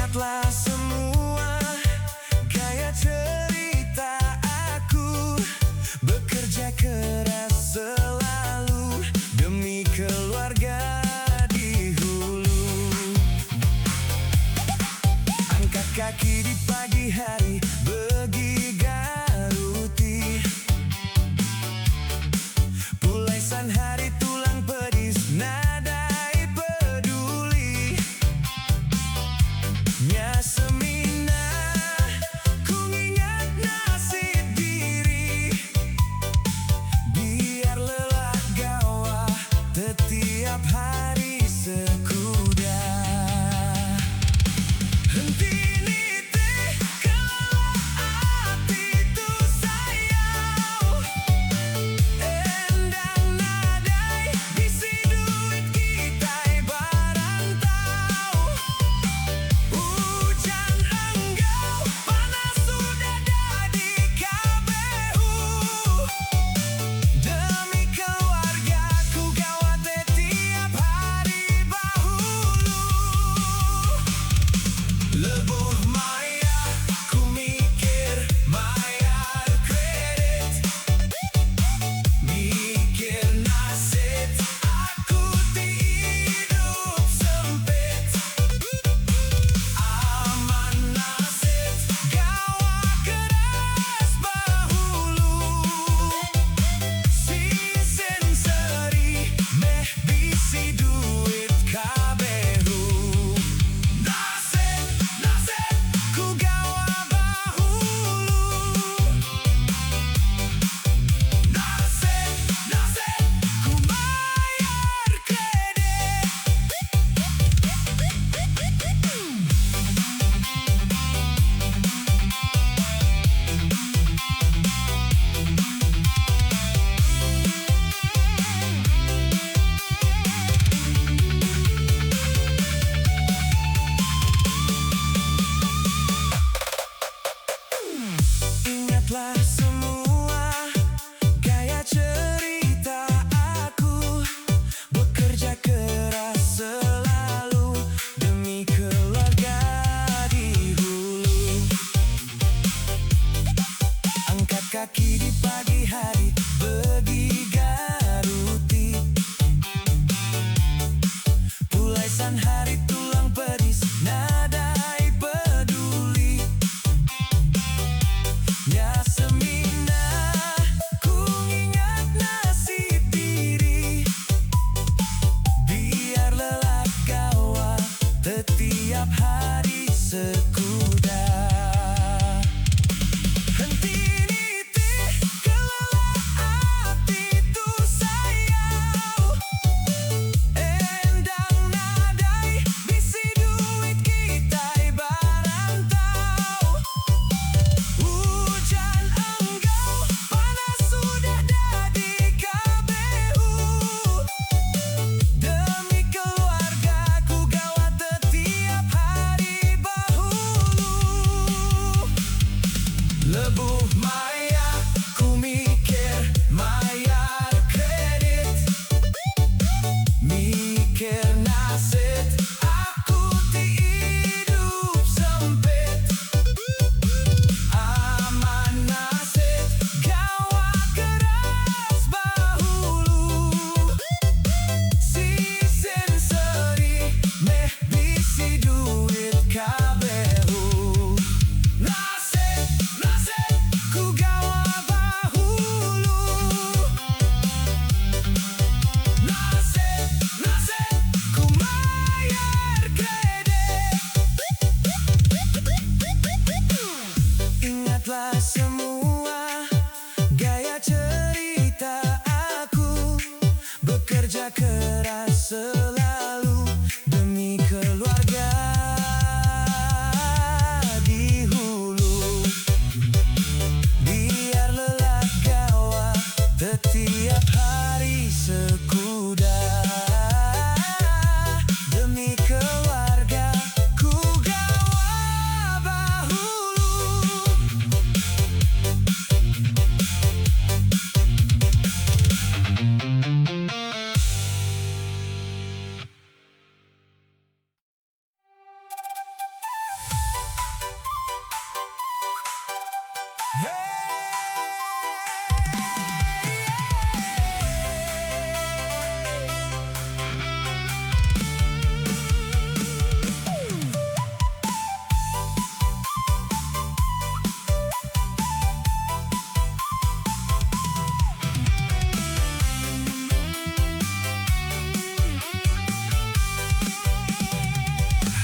Ingatlah semua gaya cerita aku, bekerja keras selalu demi keluarga di hulu. Angkat kaki di pagi hari, bergegaruti. Pulaisan hari tulang pedis, nadai peduli. Nya semina, ku ingat nasib diri. Biar lelah gawa, setiap hari sekuda. Henti nite, kelak itu sayau. Endang nadai, bisi duit kita barantau. Hujan enggau, panas sudah jadi KBU. Demi keluarga ku gawat tiap hari bahulu. Lebuh maya, ku mikir bayar kredit. Mikir nasib, aku hidup sempit. Aman nasib, gawa keras bahulu. Sisin seri, meh bisi duit KBU. Nasib, nasib, ku gawa bahulu. Nasib, nasib, ku bayar kredit. Ingatlah semua gaya cerita aku, bekerja keras selalu demi keluarga di hulu. Angkat kaki di pagi hari, bergegaruti. Pulaisan hari tulang pedis, nadai peduli. Nya semina, ku ingat nasib diri. Biar lelah gawa, setiap hari sekuda. Henti nite, kelak itu sayau. Endang nadai,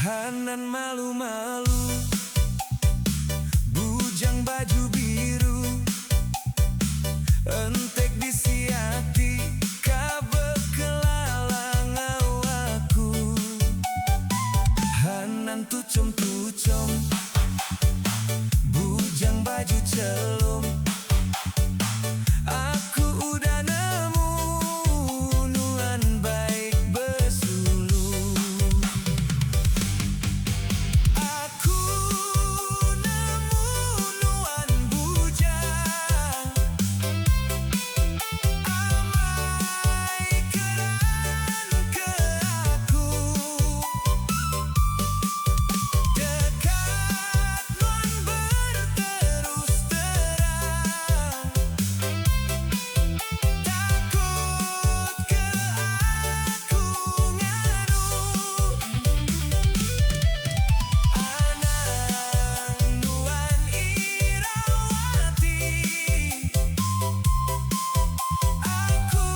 Hanan malu-malu, bujang baju biru, entek disiati, kabel kelalang awaku. Hanan tucom-tucom, bujang baju celum, aku udah nemu nuan baik bersulu. Aku nemu nuan bujang, amai keran ke aku. Dekat nuan berterus terang, takut ke aku ngadu. Anang nuan Irawati, aku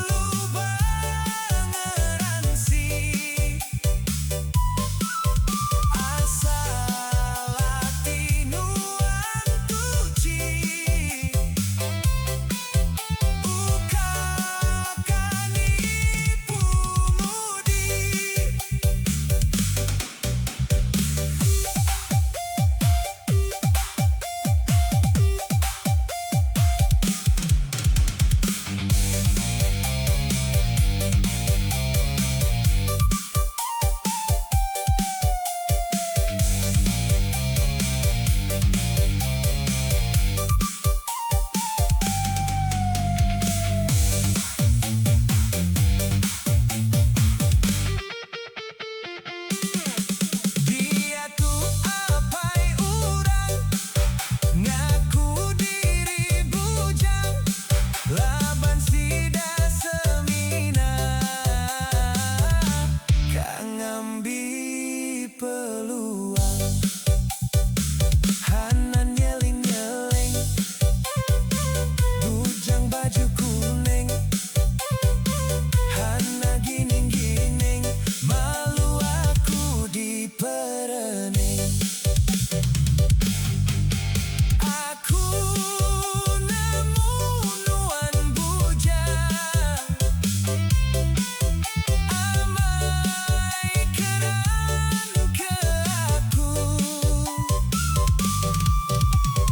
lubang ngeransi. Asal hati nuan tuci, ukakani pumudi. Dia tu apai urang, ngaku diri bujang, laban sida semina, kang ambi peluang. Hanan nyeling-nyeling, bujang baju kuning, Hana gining-gining, malu aku diperening. Aku nemu nuan bujang, amai keran ke aku.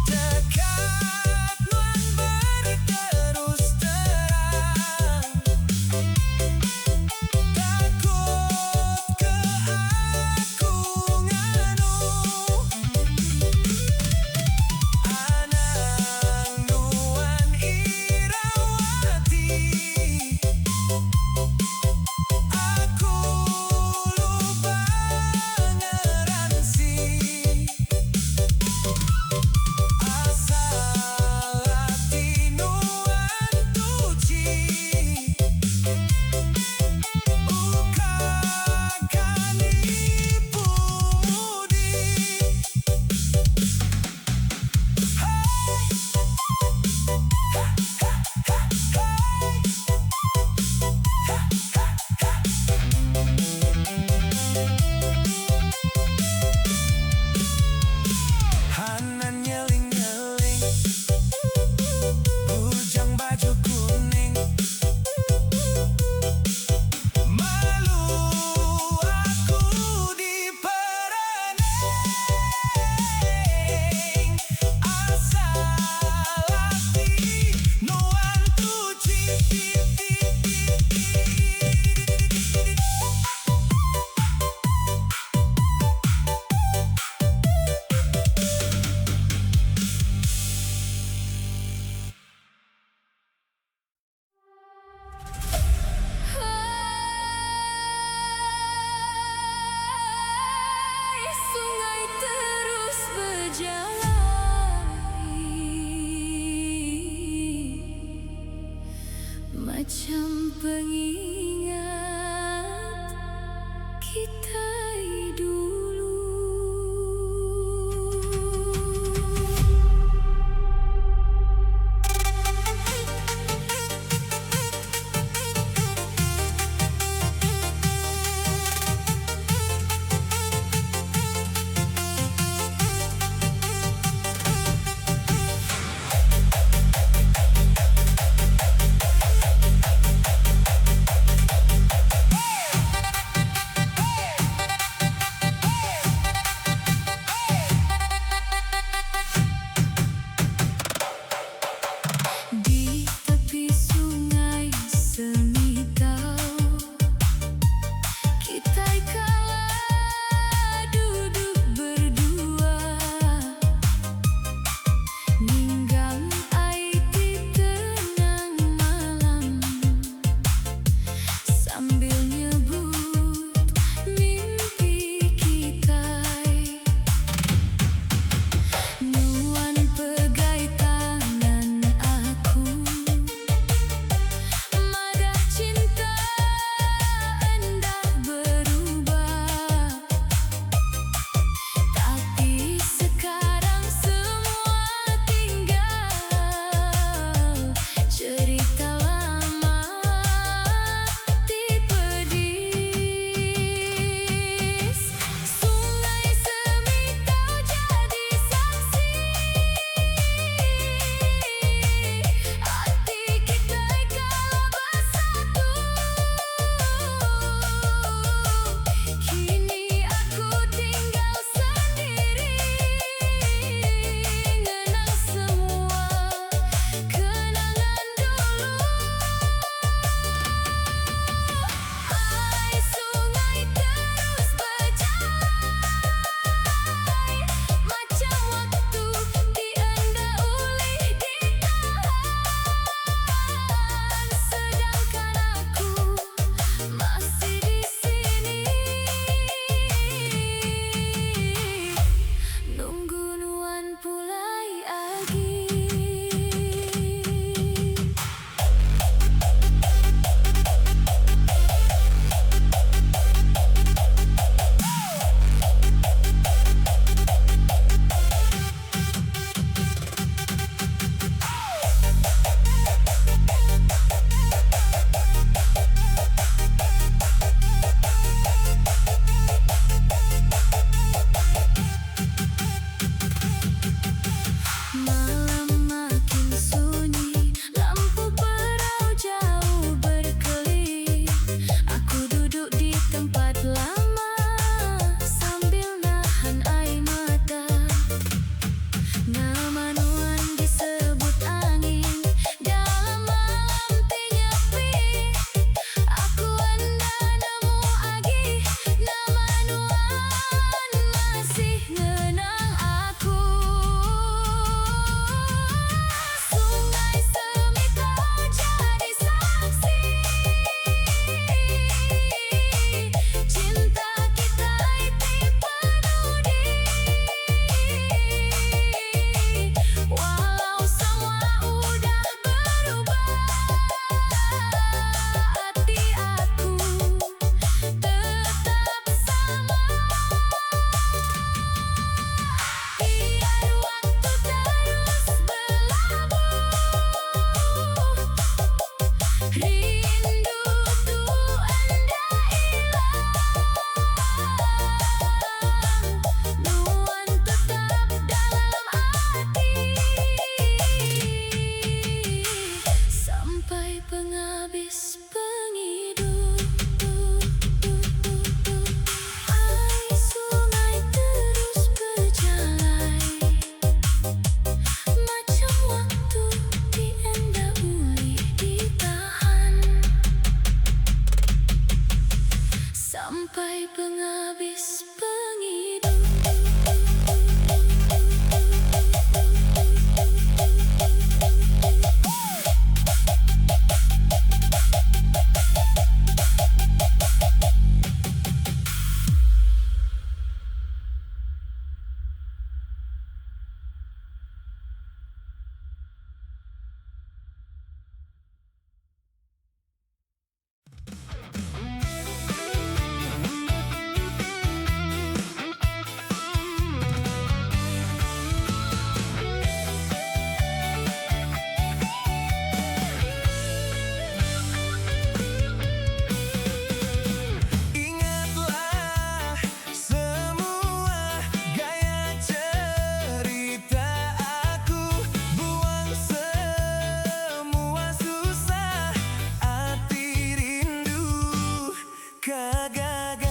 Dekat nuan berterus terang, takut ke aku nganu. Anang nuan Irawati, aku lubang ngeransi. Asal hati nuan tuci, ukakani pumudi. Hanan nyeling-nyeling, bujang baju kuning, malu aku diperening. Asal hati nuan tuci. Sungai terus berjalan, macam pengingat kita dulu. sampai penghabis penghidup. Ingatlah semua gaya cerita aku, buang semua susah, hati rindu kagak.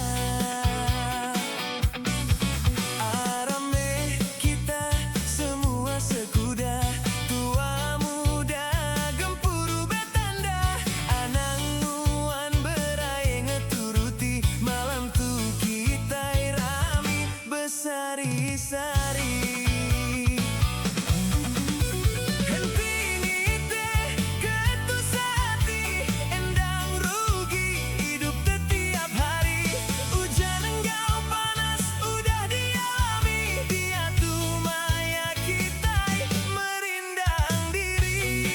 Arame kita semua sekuda, tua muda gempuru betanda, ananguan berai ngeturuti, malam tu kita rami besari-sari. Hentini teh ketus hati, endang rugi hidup setiap hari. Hujan enggau panas udah dialami, dia tuh maya kita merindang diri.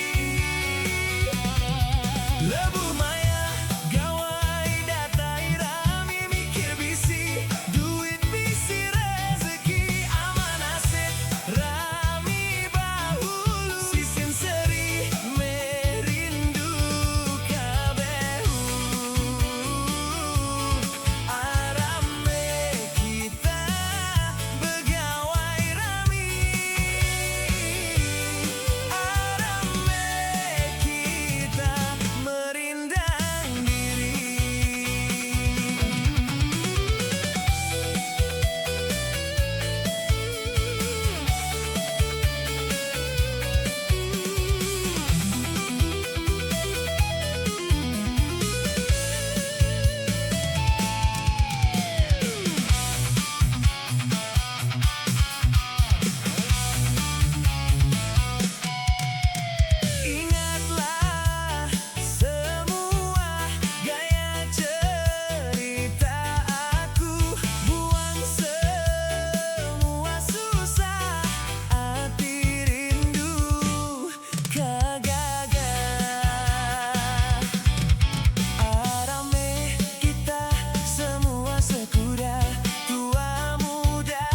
Lebu maya gawai datai rami, mikir bisi duit bisi rezeki, aman aset rami bahulu, sisin seri merindu kabehu. Arame kita begawai rami, arame kita merindang diri. Ingatlah semua gaya cerita aku, buang semua susah, hati rindu kagak. Arame kita semua sekuda, tua muda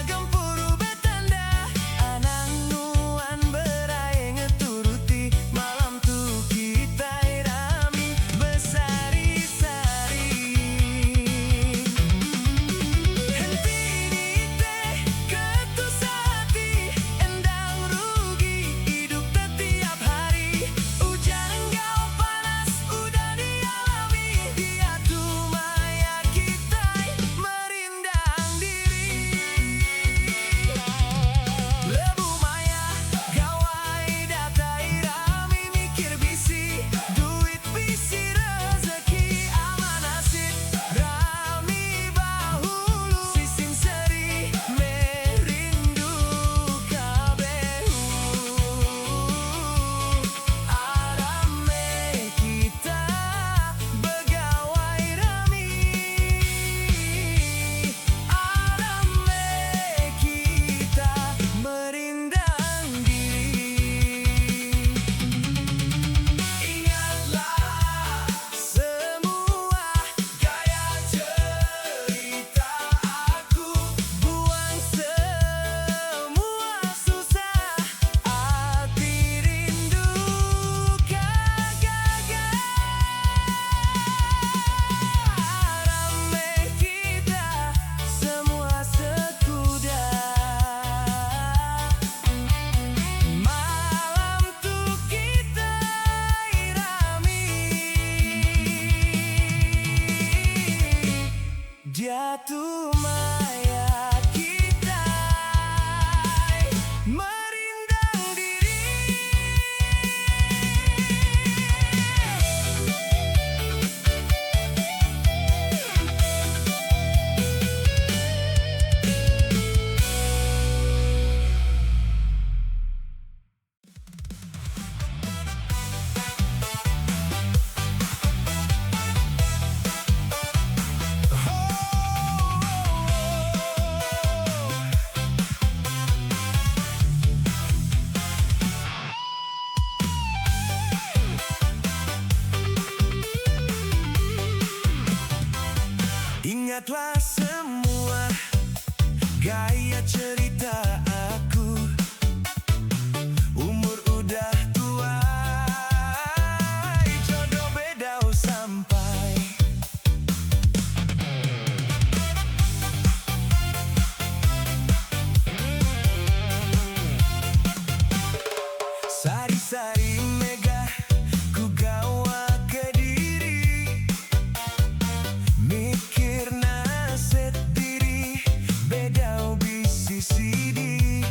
gempuru betanda, ananguan berai ngeturuti, malam tu kita rami besari-sari. Hentini teh ketus hati, endang rugi hidup setiap hari. Hujan enggau panas udah dialami, dia tuh maya kita merindang diri. Lebu maya gawai datai rami, mikir bisi duit bisi rezeki, aman asit rami bahulu, sisin seri merindu kabehu. Arame kita begawai rami, arame kita merindang diri. Ingatlah semua gaya cerita aku, buang semua susah, hati rindu kagak. Arame kita semua sekuda, malam tu kita irami, dia tuh maya kita merindang diri. Lihatlah semua gaya cerita aku, umur udah tua, jodoh beda sampai. Sari-sari mega ku gawa ke diri, mikir naset diri beda bisi sidi.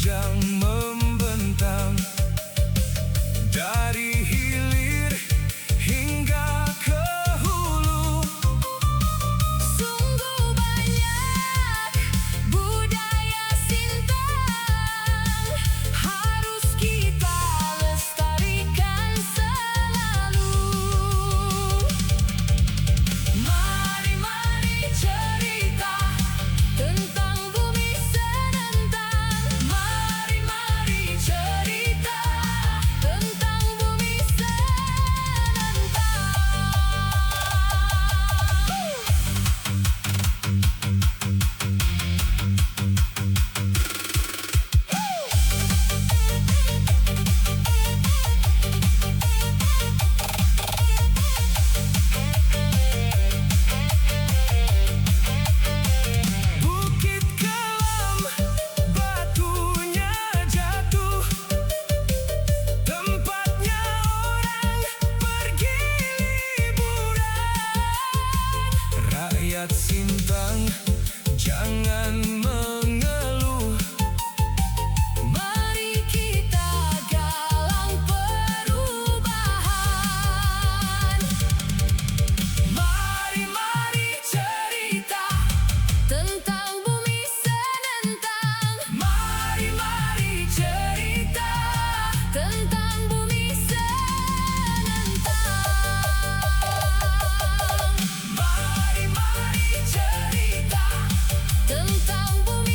panjang membentang dari hilir hingga ke hulu. Sungguh banyak budaya Sintang, harus kita lestarikan selalu. Mari cerita tentang bumi Senentang. Mari cerita tentang bumi Senentang. Bukit kelam, batunya jatuh, tempatnya orang pergi liburan. Rakyat Sintang, jangan mengeluh. Mari kita galang perubahan. Mari cerita Tentang bumi Senentang. Mari cerita Tentang bumi Senentang. Mari cerita Tentang bumi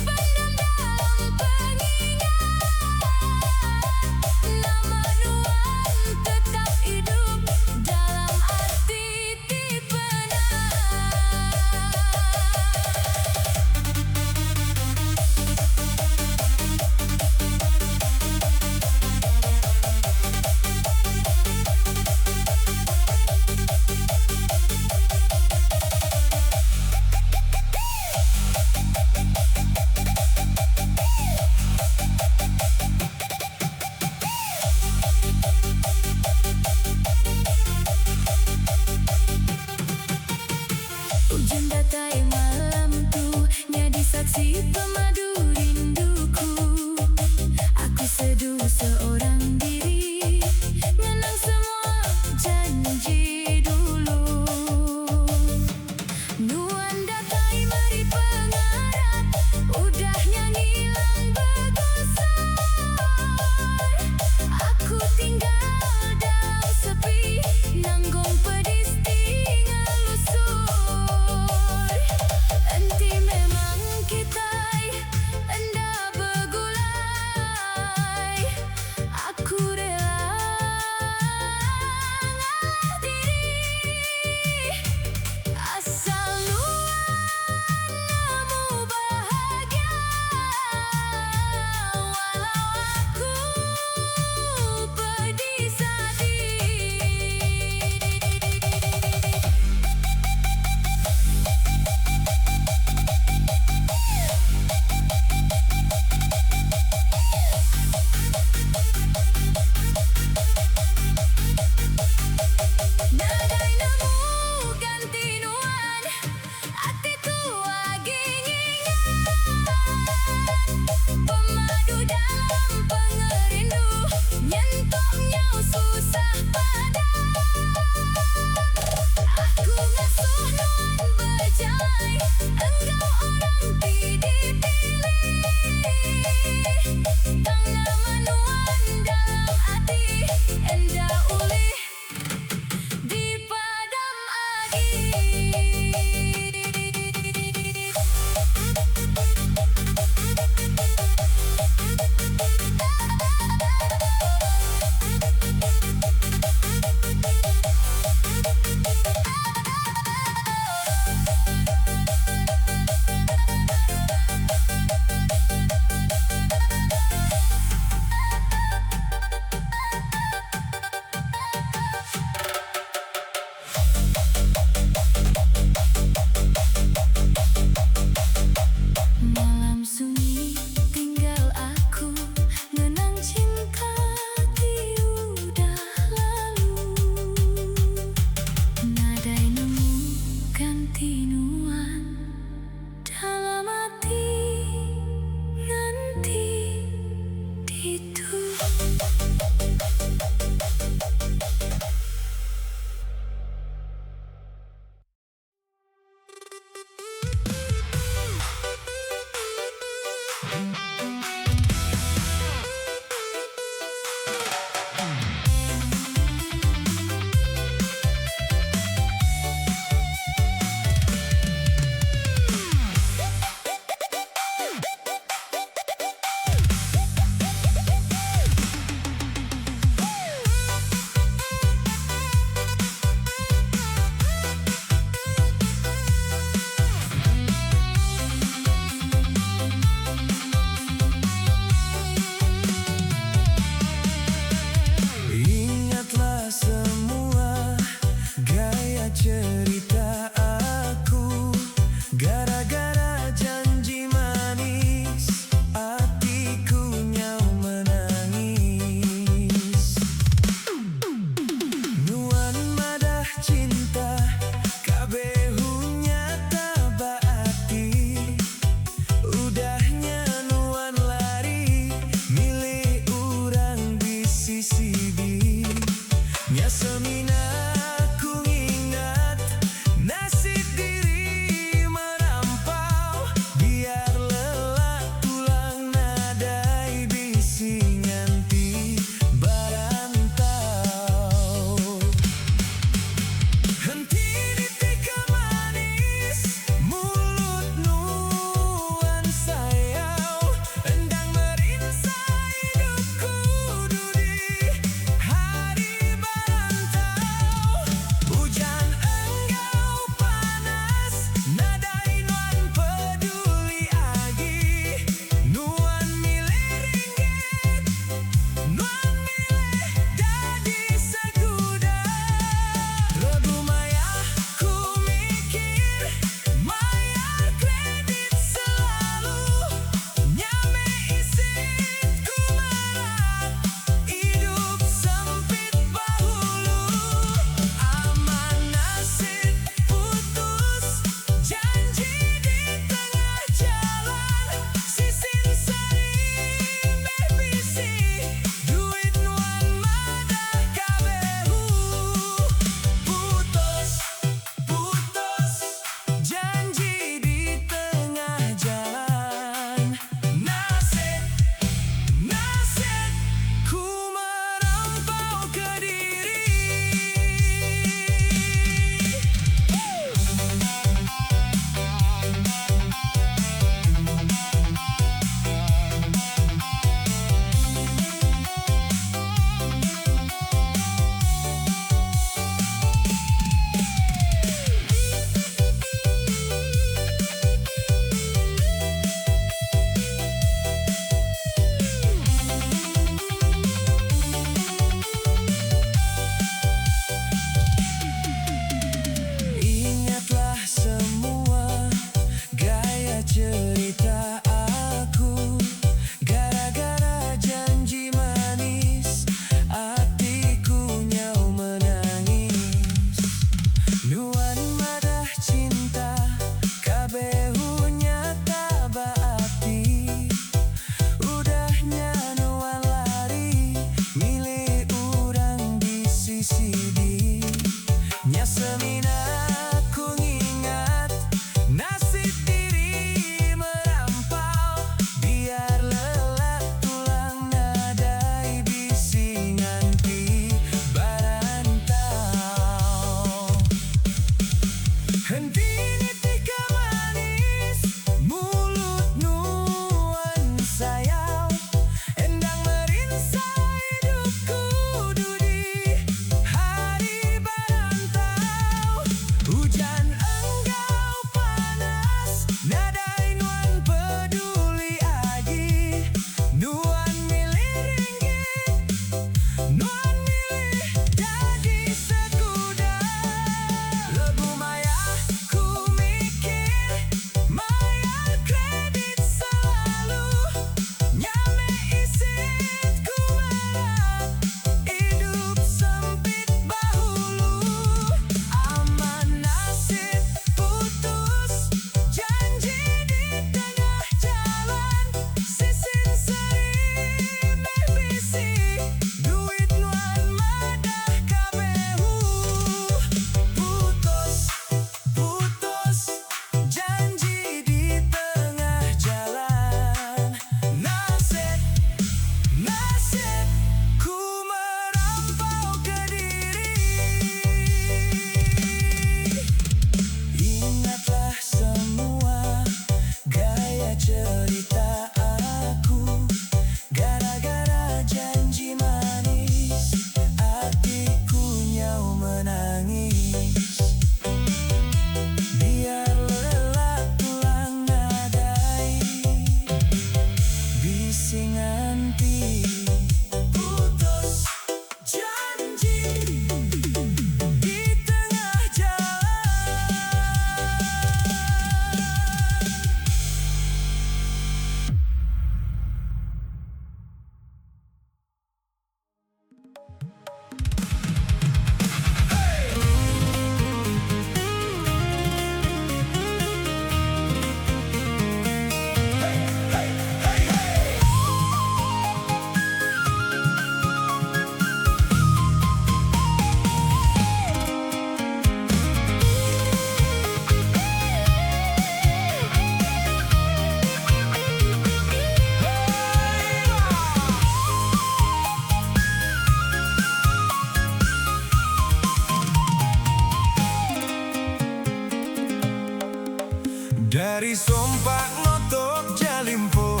Dari Sompak Notok Jalimpo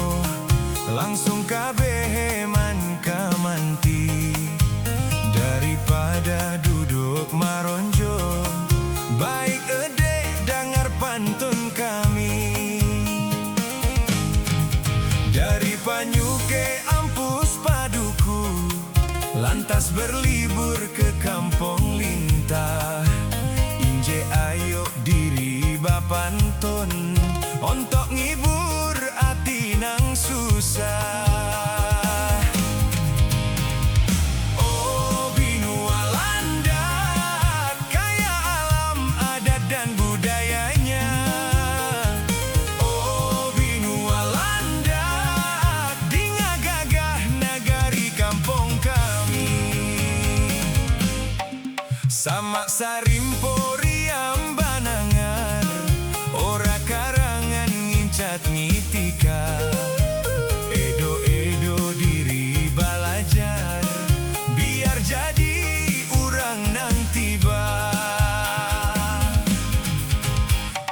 langsung kabeh man kamanti. Daripada duduk maronjo, baik ede dengar pantun kami. Dari Panyuke Ampus Paduku, lantas berlibur ke Kampung Lintah. Inje ayo diri bapantun, untuk ngibur ati nang susah. Oh Binua Landak, kaya alam adat dan budayanya. Oh Binua Landak, dinga gagah nagari kampung kami. Samak Sarimpo Riam Banangar, ora karangan ngincat ngitika. Edo-edo diri balajar, biar jadi urang nang tiba.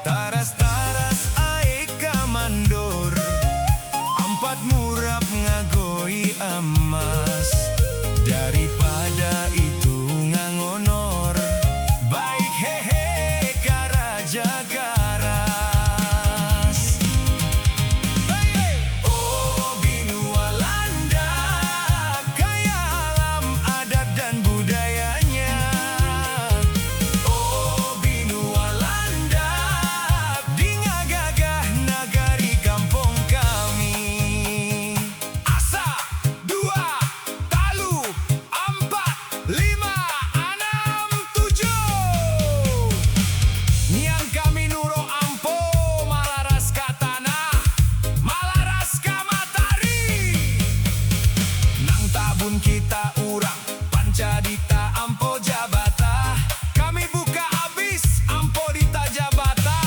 Taras-taras ae kamandor, ampat murap ngagoi emas. Daripada itu ngangonor, baik hehe karaja garas. Oh Binua Landak, kaya alam adat dan budayanya. Oh Binua Landak, dinga gagah nagari kampung kami. Asa, dua, talu, ampat, lima, enam, tujuh. Niang kami nuro ampo, malaras ka tanah, malaras ka matahari. Nang tabun kita urang, pancadita ampo jabata. Kami buka abis ampo dita jabata,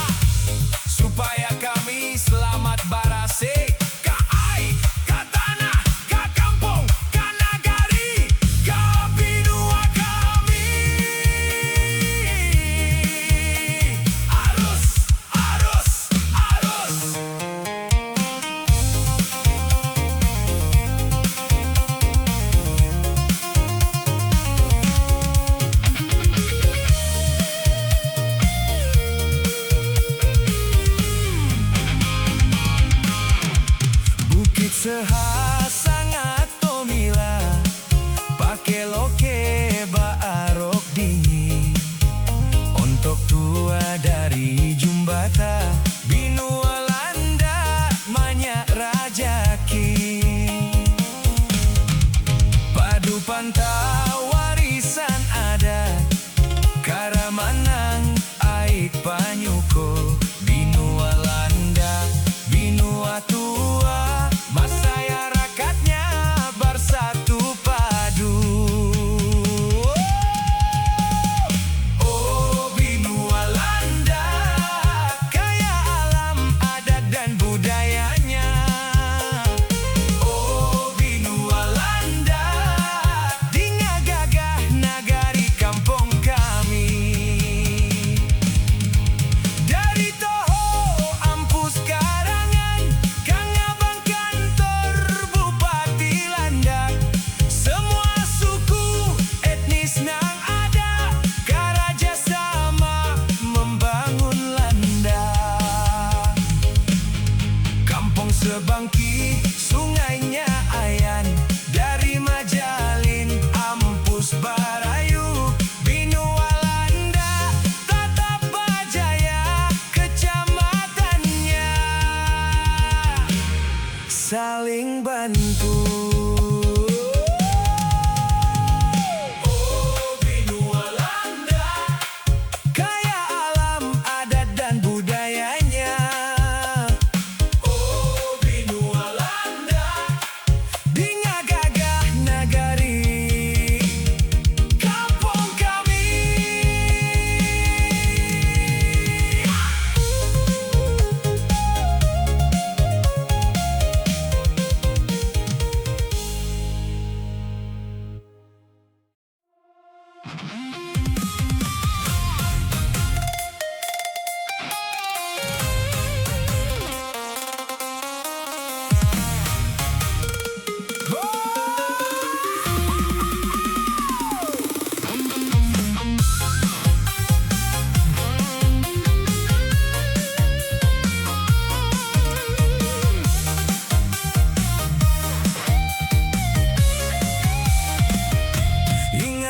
supaya kami selamat barase. Ka ai, ka tanah, ka kampung, ka nagari, ka binua kami. Arus, arus, arus. Bukit Seha sangat tomila, pake loke baarok dingin. Untuk tua dari Jumbata, Binua Landak banyak rajaki. Padu pantau warisan adat, Karamanang aik Panyuko. Binua Landak, binua tua, masyarakatnya bersatu padu. Oh Binua Landak, kaya alam adat dan budayanya. Oh Binua Landak, dinga gagah nagari kampung kami. Dari Toho Ampus Karangan, Kang Abang kantor Bupati Landak. Semua suku etnis nang ada, karaja sama membangun Landak. Kampung Sebangki, sungainya Ayan. Dari Majalin, Ampus Barayu, Binua Landak, Tatapajaya, kecamatannya saling bantu. Oh Binua Landak, kaya alam adat dan budayanya. Oh Binua Landak, dinga gagah nagari kampung kami.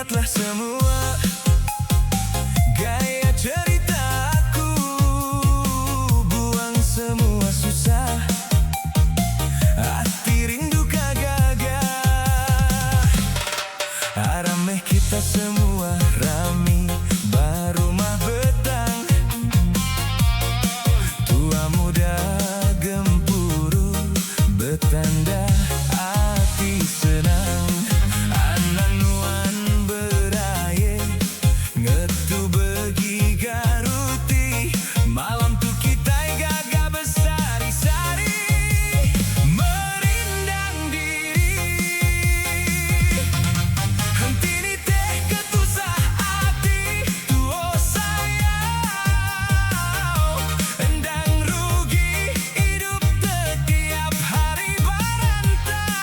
Ingatlah semua gaya ceritaku, buang semua susah, hati rindu kagak. Arameh kita semua rami, baru mah betang, tua muda gempuru betanda, hati senang. Anak nuan beraye ngetu begi garuti, malam tu kita gagah besari-sari merindang diri. Hentini teh ketusah hati tuo sayang, endang rugi hidup setiap hari berantau.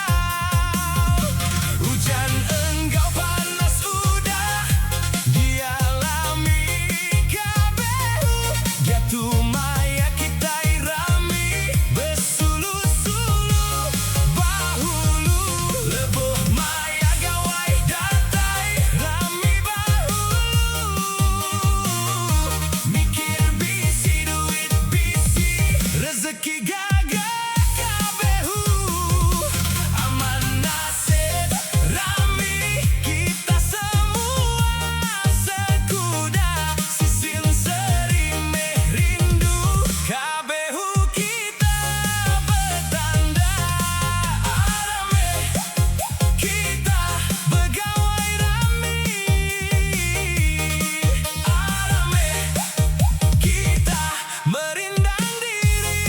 Hujan engkau panas udah dialami kabehu, jatuh maya kita irami besulu-sulu bahulu, leboh maya gawai datai rami bahulu, mikir bisi duit bisi rezeki gagah kabehu. Aman nasib rami kita semua sekuda, sisil serime rindu kabehu kita betanda. Arame kita begawai rami, arame kita merindang diri.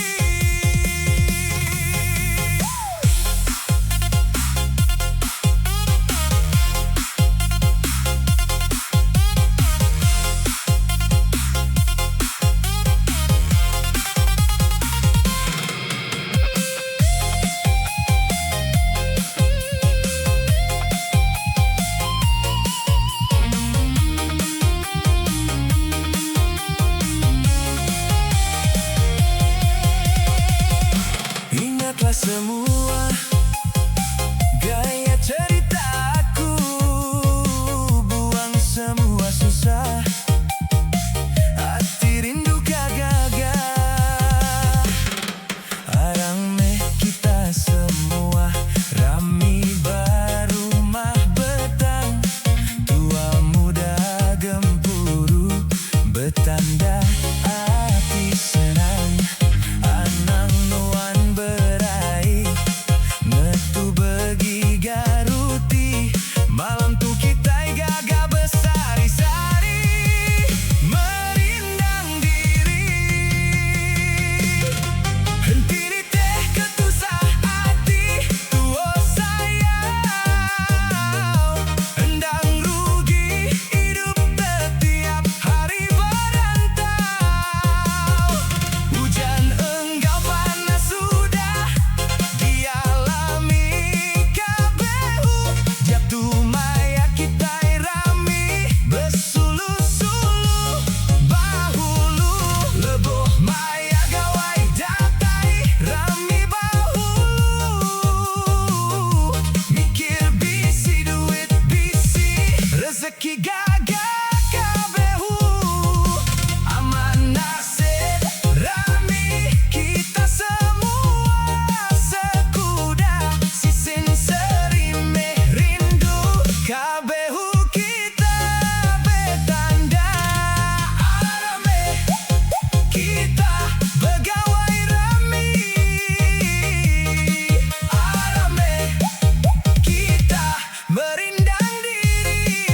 Ingatlah semua gaya ceritaku, buang semua susah, hati rindu kagak. Arang meh kita semua rami, baru mah betang, tua muda gempuru betanda, hati senang. Anang nuan berai ngetu begi garuti, malam tu kita gagah besari-sari merindang diri. Hentini teh ketusah hati tuo sayang, endang rugi hidup setiap hari berantau. Hujan engkau panas sudah dialami kabehu, jatuh maya kita irami besulu-sulu bahulu, leboh maya gawai datai rami bahulu, mikir bisi duit bisi rezeki gagah kabehu. Aman nasib rami kita semua sekuda, sisin serime rindu kabehu kita betanda. Arame kita begawai rami, arame kita merindang diri.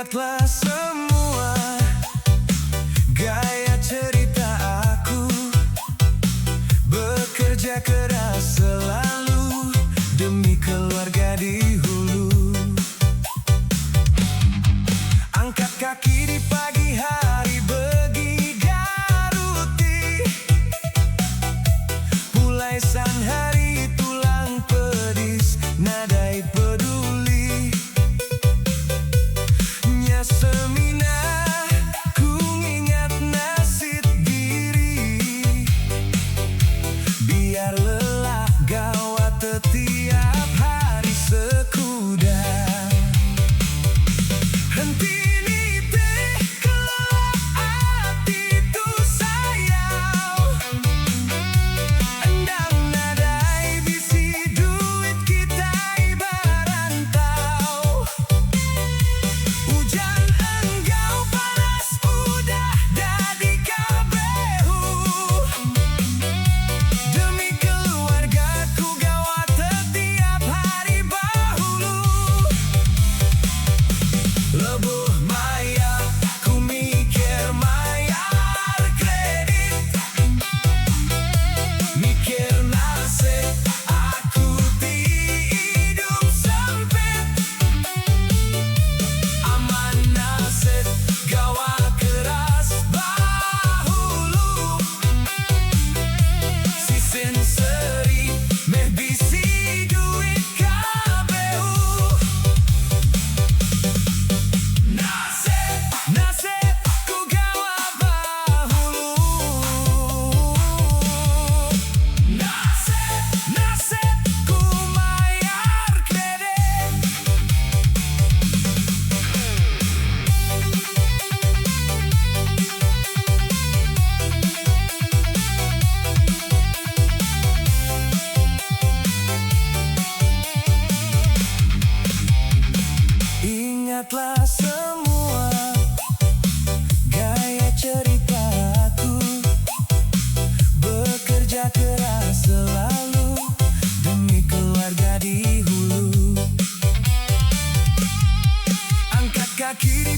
Ingatlah semua gaya cerita aku, bekerja keras selalu demi keluarga di hulu. Angkat kaki di pagi hari, bergegaruti, mulai sang hari tulang pedis, nadai peduli. Nya semina ku ingat nasib diri, biar lelah gawat setiap hari sekuda. Henti ingatlah semua gaya cerita aku, bekerja keras selalu demi keluarga di hulu. Angkat kaki di